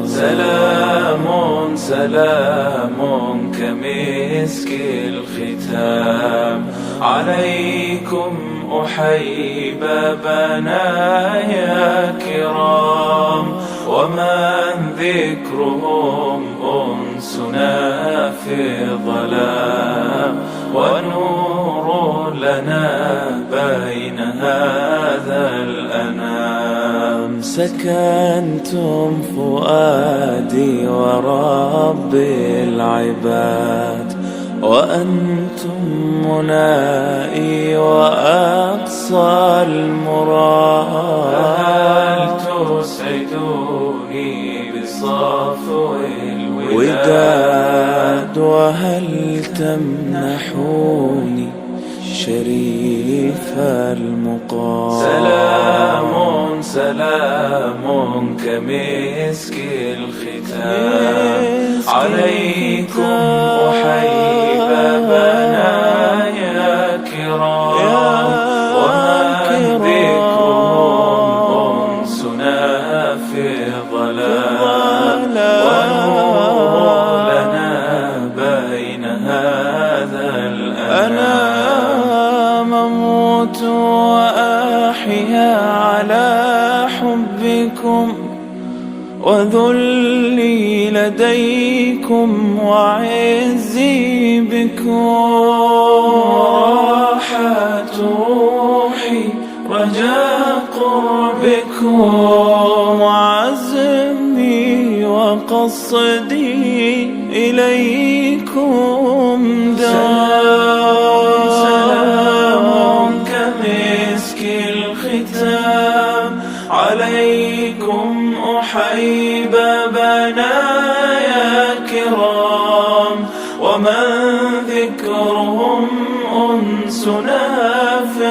سلام سلام كمسك الختام عليكم أحيي بنايا كرام، ومن ذكرهم أنسنا في الظلام، ونور لنا بين هذا الأنام. سكنتم فؤادي ورب العباد، وأنتم منائي وأقصى المراد. هل تسعدوني بصفو الوداد، وهل تمنحوني شريف المقام. سلام سلام كمسك الختام عليكم أحيي بنايا كرام، ومن ذكرهم أنسنا في الظلام، ونور لنا بين هذا الأنام. أموت وأحيا على حبكم، وذلي لديكم وعزي بكم. راحت روحي رجاء قربكم، وعزمي وقصدي إليكم دوام. سلام كمسك الختام عليكم أحيي بنايا كرام، ومن ذكرهم أنسنا في